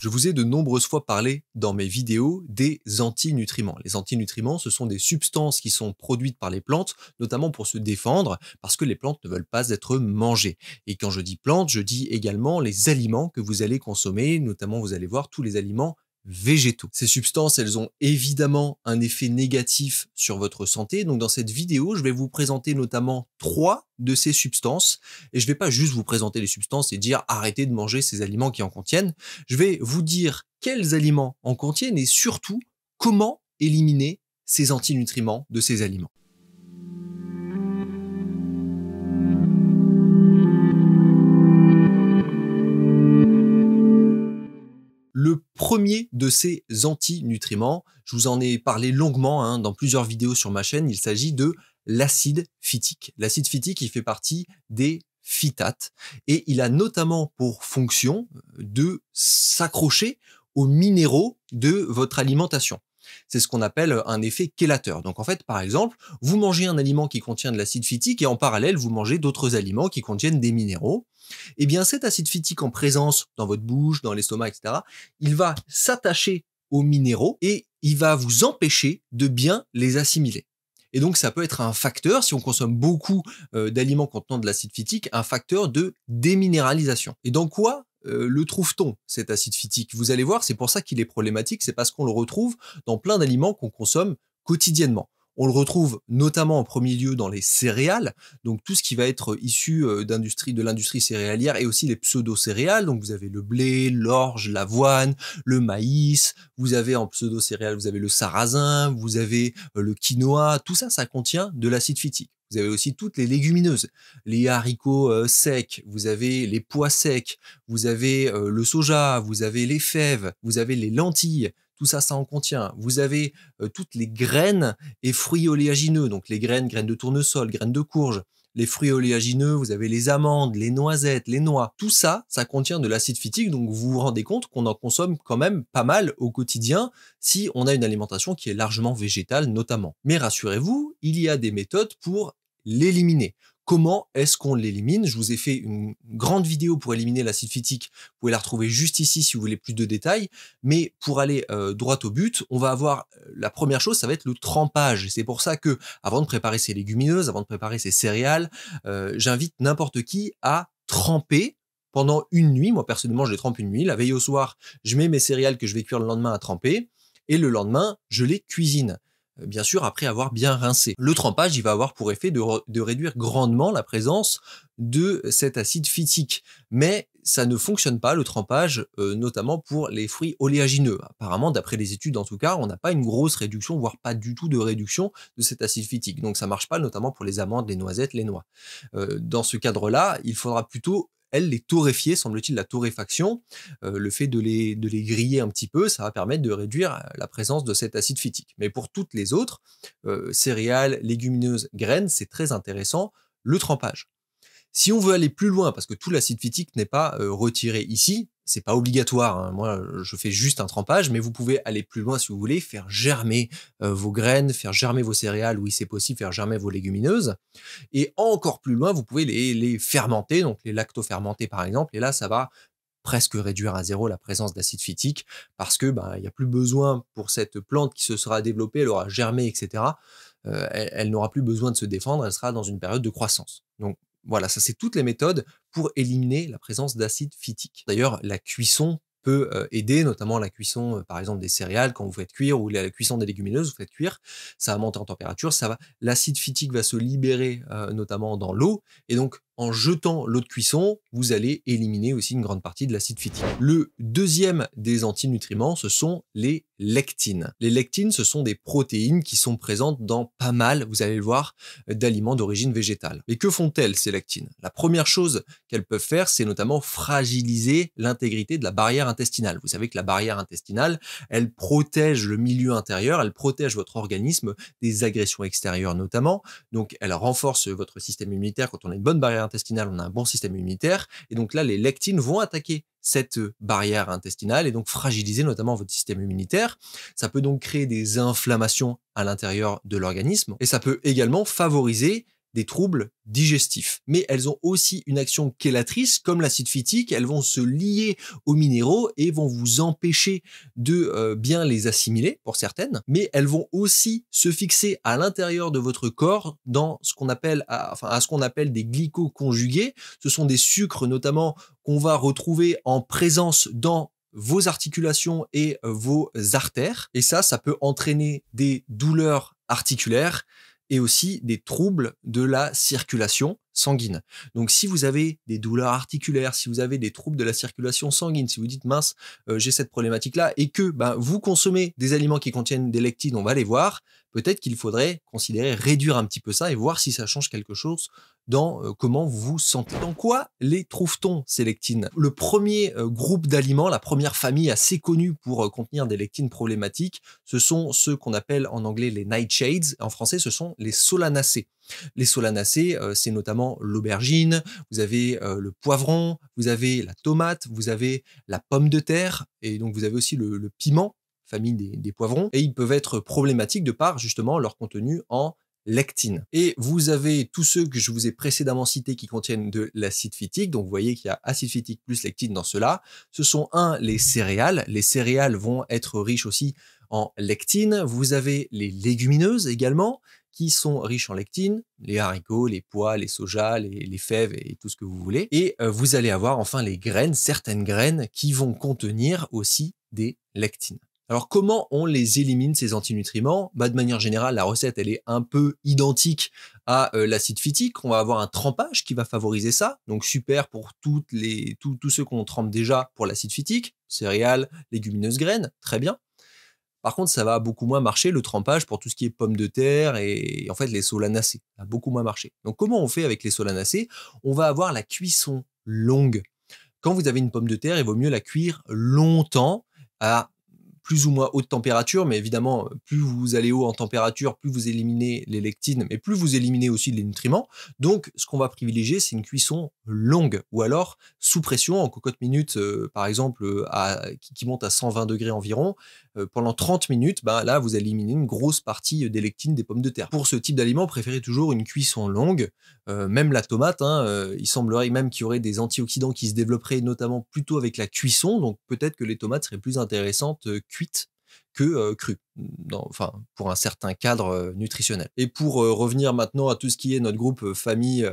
Je vous ai de nombreuses fois parlé dans mes vidéos des antinutriments. Les antinutriments, ce sont des substances qui sont produites par les plantes, notamment pour se défendre, parce que les plantes ne veulent pas être mangées. Et quand je dis plantes, je dis également les aliments que vous allez consommer, notamment vous allez voir tous les aliments végétaux. Ces substances, elles ont évidemment un effet négatif sur votre santé. Donc dans cette vidéo, je vais vous présenter notamment 3 de ces substances. Et je vais pas juste vous présenter les substances et dire arrêtez de manger ces aliments qui en contiennent. Je vais vous dire quels aliments en contiennent et surtout comment éliminer ces antinutriments de ces aliments. Le premier de ces antinutriments, je vous en ai parlé longuement dans plusieurs vidéos sur ma chaîne, il s'agit de l'acide phytique. L'acide phytique, il fait partie des phytates et il a notamment pour fonction de s'accrocher aux minéraux de votre alimentation. C'est ce qu'on appelle un effet chélateur. Donc en fait, par exemple, vous mangez un aliment qui contient de l'acide phytique et en parallèle, vous mangez d'autres aliments qui contiennent des minéraux. Eh bien, cet acide phytique en présence dans votre bouche, dans l'estomac, etc., il va s'attacher aux minéraux et il va vous empêcher de bien les assimiler. Et donc, ça peut être un facteur, si on consomme beaucoup d'aliments contenant de l'acide phytique, un facteur de déminéralisation. Et dans quoi le trouve-t-on, cet acide phytique? Vous allez voir, c'est pour ça qu'il est problématique, c'est parce qu'on le retrouve dans plein d'aliments qu'on consomme quotidiennement. On le retrouve notamment en premier lieu dans les céréales, donc tout ce qui va être issu de l'industrie céréalière et aussi les pseudo-céréales. Donc vous avez le blé, l'orge, l'avoine, le maïs, vous avez en pseudo-céréales, vous avez le sarrasin, vous avez le quinoa, tout ça, ça contient de l'acide phytique. Vous avez aussi toutes les légumineuses, les haricots secs, vous avez les pois secs, vous avez le soja, vous avez les fèves, vous avez les lentilles. Tout ça, ça en contient. Vous avez toutes les graines et fruits oléagineux, donc les graines de tournesol, graines de courge. Les fruits oléagineux, vous avez les amandes, les noisettes, les noix. Tout ça, ça contient de l'acide phytique, donc vous vous rendez compte qu'on en consomme quand même pas mal au quotidien si on a une alimentation qui est largement végétale notamment. Mais rassurez-vous, il y a des méthodes pour l'éliminer. Comment est-ce qu'on l'élimine? Je vous ai fait une grande vidéo pour éliminer l'acide phytique. Vous pouvez la retrouver juste ici si vous voulez plus de détails. Mais pour aller droit au but, on va avoir la première chose, ça va être le trempage. C'est pour ça que, avant de préparer ces légumineuses, avant de préparer ces céréales, j'invite n'importe qui à tremper pendant une nuit. Moi personnellement, je les trempe une nuit. La veille au soir, je mets mes céréales que je vais cuire le lendemain à tremper. Et le lendemain, je les cuisine. Bien sûr, après avoir bien rincé. Le trempage, il va avoir pour effet de réduire grandement la présence de cet acide phytique. Mais ça ne fonctionne pas, le trempage, notamment pour les fruits oléagineux. Apparemment, d'après les études en tout cas, on n'a pas une grosse réduction, voire pas du tout de réduction de cet acide phytique. Donc ça marche pas, notamment pour les amandes, les noisettes, les noix. Dans ce cadre-là, il faudra plutôt les torréfier, semble-t-il, la torréfaction, le fait de les griller un petit peu, ça va permettre de réduire la présence de cet acide phytique. Mais pour toutes les autres, céréales, légumineuses, graines, c'est très intéressant, le trempage. Si on veut aller plus loin, parce que tout l'acide phytique n'est pas retiré ici, c'est pas obligatoire, moi je fais juste un trempage, mais vous pouvez aller plus loin si vous voulez, faire germer vos graines, faire germer vos céréales, oui c'est possible, faire germer vos légumineuses, et encore plus loin, vous pouvez les fermenter, donc les lactofermenter par exemple, et là ça va presque réduire à zéro la présence d'acide phytique, parce que il n'y a plus besoin pour cette plante qui se sera développée, elle aura germé, etc., elle n'aura plus besoin de se défendre, elle sera dans une période de croissance. Donc voilà, ça c'est toutes les méthodes pour éliminer la présence d'acide phytique. D'ailleurs, la cuisson peut aider, notamment la cuisson par exemple des céréales quand vous faites cuire, ou la cuisson des légumineuses, vous faites cuire, ça va monter en température, l'acide phytique va se libérer notamment dans l'eau, et donc en jetant l'eau de cuisson, vous allez éliminer aussi une grande partie de l'acide phytique. Le deuxième des antinutriments, ce sont les lectines. Les lectines, ce sont des protéines qui sont présentes dans pas mal, vous allez le voir, d'aliments d'origine végétale. Mais que font-elles, ces lectines? La première chose qu'elles peuvent faire, c'est notamment fragiliser l'intégrité de la barrière intestinale. Vous savez que la barrière intestinale, elle protège le milieu intérieur, elle protège votre organisme des agressions extérieures notamment, donc elle renforce votre système immunitaire. Quand on a une bonne barrière intestinale, on a un bon système immunitaire, et donc là, les lectines vont attaquer cette barrière intestinale et donc fragiliser notamment votre système immunitaire. Ça peut donc créer des inflammations à l'intérieur de l'organisme, et ça peut également favoriser des troubles digestifs. Mais elles ont aussi une action chélatrice, comme l'acide phytique. Elles vont se lier aux minéraux et vont vous empêcher de bien les assimiler, pour certaines. Mais elles vont aussi se fixer à l'intérieur de votre corps dans ce qu'on appelle, à ce qu'on appelle des glycoconjugués. Ce sont des sucres notamment qu'on va retrouver en présence dans vos articulations et vos artères. Et ça peut entraîner des douleurs articulaires et aussi des troubles de la circulation sanguine. Donc si vous avez des douleurs articulaires, si vous avez des troubles de la circulation sanguine, si vous dites mince, j'ai cette problématique-là et que vous consommez des aliments qui contiennent des lectines, on va les voir, peut-être qu'il faudrait considérer réduire un petit peu ça et voir si ça change quelque chose dans comment vous vous sentez. Dans quoi les trouve-t-on, ces lectines? Le premier groupe d'aliments, la première famille assez connue pour contenir des lectines problématiques, ce sont ceux qu'on appelle en anglais les nightshades. En français, ce sont les solanacées. Les solanacées, c'est notamment l'aubergine, vous avez le poivron, vous avez la tomate, vous avez la pomme de terre, et donc vous avez aussi le piment, famille des poivrons, et ils peuvent être problématiques de par justement leur contenu en lectine. Et vous avez tous ceux que je vous ai précédemment cités qui contiennent de l'acide phytique, donc vous voyez qu'il y a acide phytique plus lectine dans ceux-là. Ce sont les céréales. Les céréales vont être riches aussi en lectine. Vous avez les légumineuses également, qui sont riches en lectine, les haricots, les pois, les sojas, les fèves et tout ce que vous voulez. Et vous allez avoir enfin les graines, certaines graines qui vont contenir aussi des lectines. Alors comment on les élimine, ces antinutriments? De manière générale, la recette elle est un peu identique à l'acide phytique. On va avoir un trempage qui va favoriser ça, donc super pour tous ceux qu'on trempe déjà pour l'acide phytique, céréales, légumineuses, graines, très bien. Par contre, ça va beaucoup moins marcher, le trempage, pour tout ce qui est pommes de terre et en fait les solanacées. Ça va beaucoup moins marcher. Donc comment on fait avec les solanacées? On va avoir la cuisson longue. Quand vous avez une pomme de terre, il vaut mieux la cuire longtemps à plus ou moins haute température, mais évidemment, plus vous allez haut en température, plus vous éliminez les lectines, mais plus vous éliminez aussi les nutriments. Donc, ce qu'on va privilégier, c'est une cuisson longue, ou alors sous pression, en cocotte minute, par exemple, qui monte à 120 degrés environ, pendant 30 minutes, là, vous éliminez une grosse partie des lectines des pommes de terre. Pour ce type d'aliment, préférez toujours une cuisson longue, même la tomate, il semblerait même qu'il y aurait des antioxydants qui se développeraient notamment plutôt avec la cuisson, donc peut-être que les tomates seraient plus intéressantes cuites que crues, pour un certain cadre nutritionnel. Et pour revenir maintenant à tout ce qui est notre groupe famille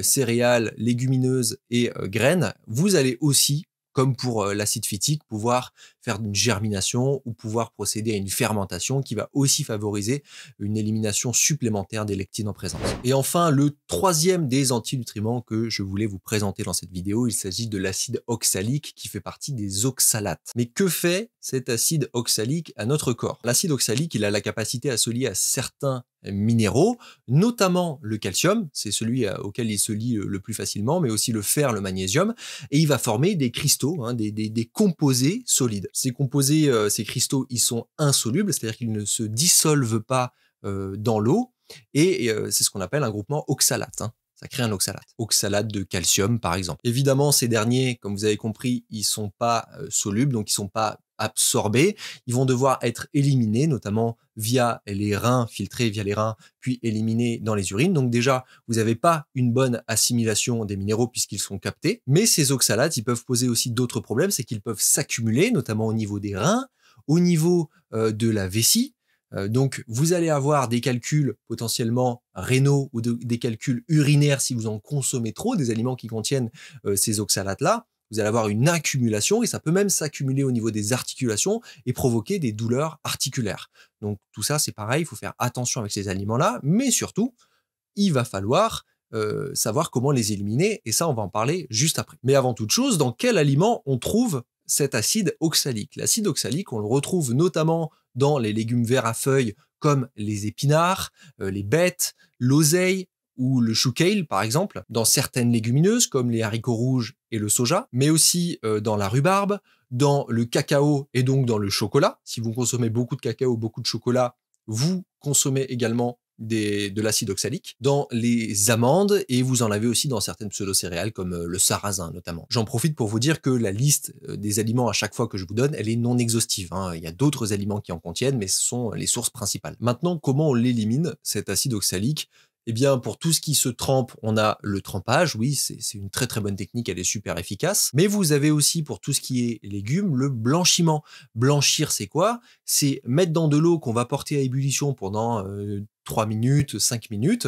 céréales, légumineuses et graines, vous allez aussi, comme pour l'acide phytique, pouvoir faire une germination ou pouvoir procéder à une fermentation qui va aussi favoriser une élimination supplémentaire des lectines en présence. Et enfin, le troisième des antinutriments que je voulais vous présenter dans cette vidéo, il s'agit de l'acide oxalique qui fait partie des oxalates. Mais que fait cet acide oxalique à notre corps? L'acide oxalique, il a la capacité à se lier à certains minéraux, notamment le calcium, c'est celui auquel il se lie le plus facilement, mais aussi le fer, le magnésium, et il va former des cristaux, des composés solides. Ces composés, ces cristaux, ils sont insolubles, c'est-à-dire qu'ils ne se dissolvent pas dans l'eau, et c'est ce qu'on appelle un groupement oxalate. Ça crée un oxalate. Oxalate de calcium, par exemple. Évidemment, ces derniers, comme vous avez compris, ils sont pas solubles, donc ils sont pas absorbés. Ils vont devoir être éliminés, notamment via les reins, filtrés via les reins, puis éliminés dans les urines. Donc déjà, vous n'avez pas une bonne assimilation des minéraux puisqu'ils sont captés. Mais ces oxalates, ils peuvent poser aussi d'autres problèmes, c'est qu'ils peuvent s'accumuler, notamment au niveau des reins, au niveau de la vessie. Donc, vous allez avoir des calculs potentiellement rénaux ou des calculs urinaires si vous en consommez trop, des aliments qui contiennent ces oxalates-là. Vous allez avoir une accumulation et ça peut même s'accumuler au niveau des articulations et provoquer des douleurs articulaires. Donc, tout ça, c'est pareil, il faut faire attention avec ces aliments-là, mais surtout, il va falloir savoir comment les éliminer et ça, on va en parler juste après. Mais avant toute chose, dans quel aliment on trouve cet acide oxalique? L'acide oxalique, on le retrouve notamment dans les légumes verts à feuilles comme les épinards, les bettes, l'oseille ou le chou kale par exemple, dans certaines légumineuses comme les haricots rouges et le soja, mais aussi dans la rhubarbe, dans le cacao et donc dans le chocolat. Si vous consommez beaucoup de cacao, beaucoup de chocolat, vous consommez également de l'acide oxalique, dans les amandes, et vous en avez aussi dans certaines pseudo-céréales comme le sarrasin notamment. J'en profite pour vous dire que la liste des aliments à chaque fois que je vous donne, elle est non exhaustive. Il y a d'autres aliments qui en contiennent, mais ce sont les sources principales. Maintenant, comment on l'élimine, cet acide oxalique? Eh bien, pour tout ce qui se trempe, on a le trempage. Oui, c'est une très très bonne technique, elle est super efficace. Mais vous avez aussi pour tout ce qui est légumes, le blanchiment. Blanchir, c'est quoi? C'est mettre dans de l'eau qu'on va porter à ébullition pendant 3 minutes, 5 minutes,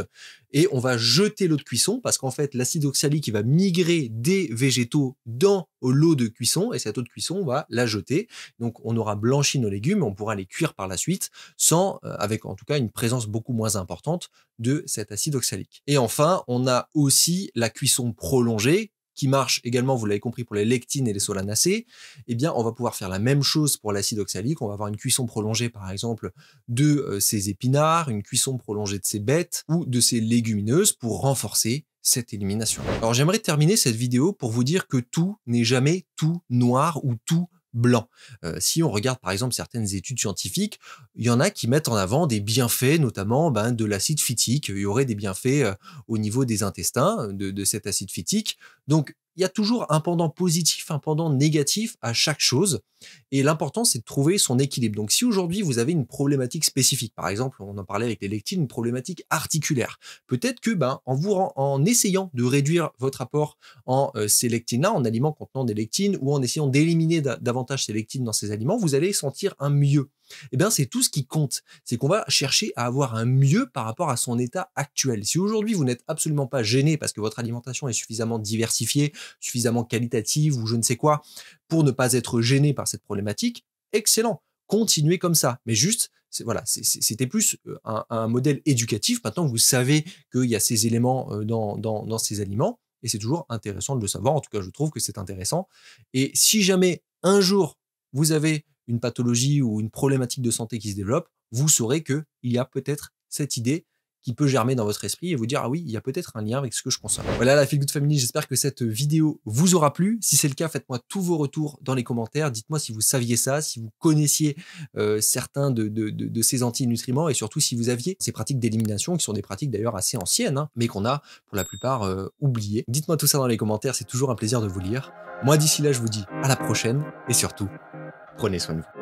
et on va jeter l'eau de cuisson parce qu'en fait, l'acide oxalique il va migrer des végétaux dans l'eau de cuisson et cette eau de cuisson, on va la jeter. Donc, on aura blanchi nos légumes, on pourra les cuire par la suite sans, avec en tout cas une présence beaucoup moins importante de cet acide oxalique. Et enfin, on a aussi la cuisson prolongée qui marche également, vous l'avez compris, pour les lectines et les solanacées. Eh bien, on va pouvoir faire la même chose pour l'acide oxalique. On va avoir une cuisson prolongée, par exemple, de ces épinards, une cuisson prolongée de ces bêtes ou de ces légumineuses pour renforcer cette élimination. Alors, j'aimerais terminer cette vidéo pour vous dire que tout n'est jamais tout noir ou tout blanc. Si on regarde par exemple certaines études scientifiques, il y en a qui mettent en avant des bienfaits, notamment de l'acide phytique. Il y aurait des bienfaits au niveau des intestins de cet acide phytique. Donc, il y a toujours un pendant positif, un pendant négatif à chaque chose. Et l'important, c'est de trouver son équilibre. Donc, si aujourd'hui, vous avez une problématique spécifique, par exemple, on en parlait avec les lectines, une problématique articulaire, peut-être que en essayant de réduire votre apport en ces lectines-là, en aliments contenant des lectines, ou en essayant d'éliminer davantage ces lectines dans ces aliments, vous allez sentir un mieux. Eh bien, c'est tout ce qui compte. C'est qu'on va chercher à avoir un mieux par rapport à son état actuel. Si aujourd'hui, vous n'êtes absolument pas gêné parce que votre alimentation est suffisamment diversifiée, suffisamment qualitative ou je ne sais quoi, pour ne pas être gêné par cette problématique, excellent. Continuez comme ça. Mais juste, voilà, c'était plus un modèle éducatif. Maintenant, vous savez qu'il y a ces éléments dans ces aliments et c'est toujours intéressant de le savoir. En tout cas, je trouve que c'est intéressant. Et si jamais un jour, vous avez une pathologie ou une problématique de santé qui se développe, vous saurez qu'il y a peut-être cette idée qui peut germer dans votre esprit et vous dire « Ah oui, il y a peut-être un lien avec ce que je consomme ». Voilà la Feel Good Family, j'espère que cette vidéo vous aura plu. Si c'est le cas, faites-moi tous vos retours dans les commentaires. Dites-moi si vous saviez ça, si vous connaissiez certains de ces antinutriments et surtout si vous aviez ces pratiques d'élimination qui sont des pratiques d'ailleurs assez anciennes, hein, mais qu'on a pour la plupart oubliées. Dites-moi tout ça dans les commentaires, c'est toujours un plaisir de vous lire. Moi d'ici là, je vous dis à la prochaine et surtout, prenez soin de vous.